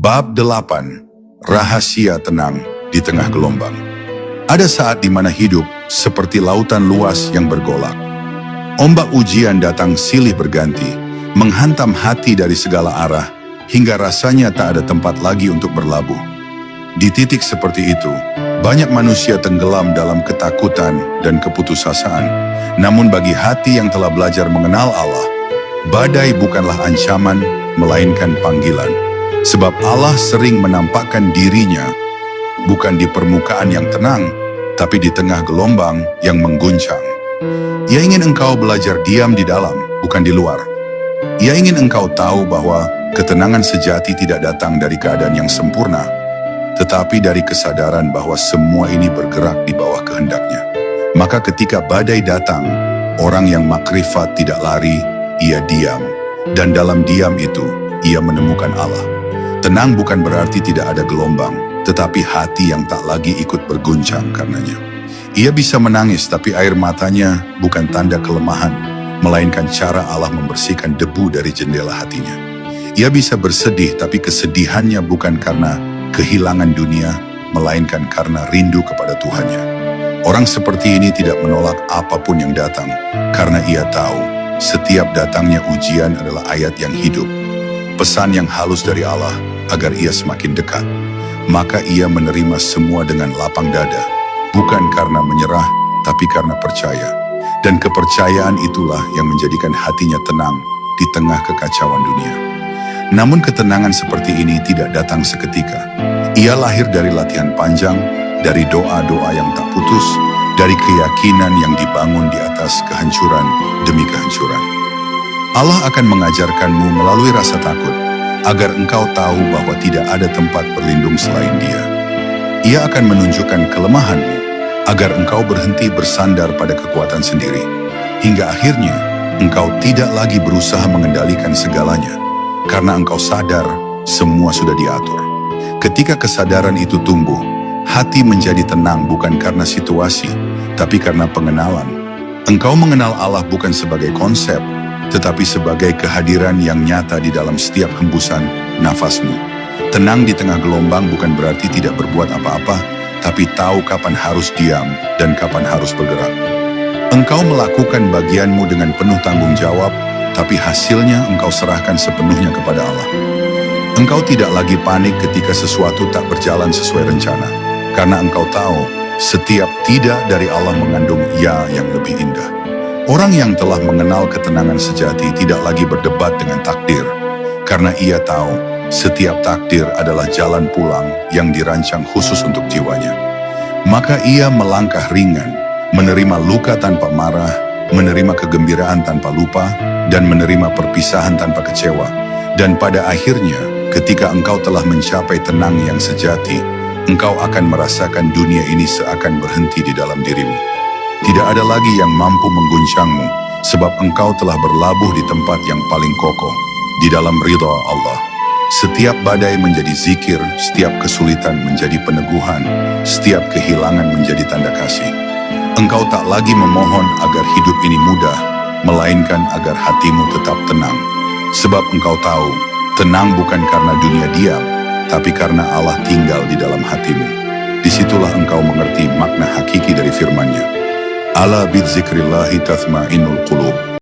Bab 8. Rahasia tenang di tengah gelombang. Ada saat di mana hidup seperti lautan luas yang bergolak. Ombak ujian datang silih berganti, menghantam hati dari segala arah, hingga rasanya tak ada tempat lagi untuk berlabuh. Di titik seperti itu, banyak manusia tenggelam dalam ketakutan dan keputusasaan. Namun bagi hati yang telah belajar mengenal Allah, badai bukanlah ancaman, melainkan panggilan. Sebab Allah sering menampakkan dirinya bukan di permukaan yang tenang, tapi di tengah gelombang yang mengguncang. Ia ingin engkau belajar diam di dalam, bukan di luar. Ia ingin engkau tahu bahwa ketenangan sejati tidak datang dari keadaan yang sempurna, tetapi dari kesadaran bahwa semua ini bergerak di bawah kehendaknya. Maka ketika badai datang, orang yang makrifat tidak lari, ia diam. Dan dalam diam itu, ia menemukan Allah. Tenang bukan berarti tidak ada gelombang, tetapi hati yang tak lagi ikut berguncang karenanya. Ia bisa menangis, tapi air matanya bukan tanda kelemahan, melainkan cara Allah membersihkan debu dari jendela hatinya. Ia bisa bersedih, tapi kesedihannya bukan karena kehilangan dunia, melainkan karena rindu kepada Tuhannya. Orang seperti ini tidak menolak apapun yang datang, karena ia tahu setiap datangnya ujian adalah ayat yang hidup, pesan yang halus dari Allah agar ia semakin dekat. Maka ia menerima semua dengan lapang dada, bukan karena menyerah, tapi karena percaya. Dan kepercayaan itulah yang menjadikan hatinya tenang di tengah kekacauan dunia. Namun ketenangan seperti ini tidak datang seketika. Ia lahir dari latihan panjang, dari doa-doa yang tak putus, dari keyakinan yang dibangun di atas kehancuran demi kehancuran. Allah akan mengajarkanmu melalui rasa takut, agar engkau tahu bahwa tidak ada tempat berlindung selain Dia. Ia akan menunjukkan kelemahanmu, agar engkau berhenti bersandar pada kekuatan sendiri, hingga akhirnya engkau tidak lagi berusaha mengendalikan segalanya, karena engkau sadar semua sudah diatur. Ketika kesadaran itu tumbuh, hati menjadi tenang bukan karena situasi, tapi karena pengenalan. Engkau mengenal Allah bukan sebagai konsep, tetapi sebagai kehadiran yang nyata di dalam setiap hembusan nafasmu. Tenang di tengah gelombang bukan berarti tidak berbuat apa-apa, tapi tahu kapan harus diam dan kapan harus bergerak. Engkau melakukan bagianmu dengan penuh tanggung jawab, tapi hasilnya engkau serahkan sepenuhnya kepada Allah. Engkau tidak lagi panik ketika sesuatu tak berjalan sesuai rencana, karena engkau tahu setiap tidak dari Allah mengandung ya yang lebih indah. Orang yang telah mengenal ketenangan sejati tidak lagi berdebat dengan takdir, karena ia tahu setiap takdir adalah jalan pulang yang dirancang khusus untuk jiwanya. Maka ia melangkah ringan, menerima luka tanpa marah, menerima kegembiraan tanpa lupa, dan menerima perpisahan tanpa kecewa. Dan pada akhirnya, ketika engkau telah mencapai tenang yang sejati, engkau akan merasakan dunia ini seakan berhenti di dalam dirimu. Tidak ada lagi yang mampu mengguncangmu, sebab engkau telah berlabuh di tempat yang paling kokoh, di dalam ridha Allah. Setiap badai menjadi zikir, setiap kesulitan menjadi peneguhan, setiap kehilangan menjadi tanda kasih. Engkau tak lagi memohon agar hidup ini mudah, melainkan agar hatimu tetap tenang. Sebab engkau tahu, tenang bukan karena dunia diam, tapi karena Allah tinggal di dalam hatimu. Disitulah engkau mengerti makna hakiki dari firman-Nya. Ala bidzikrillahi tathma'innul qulub.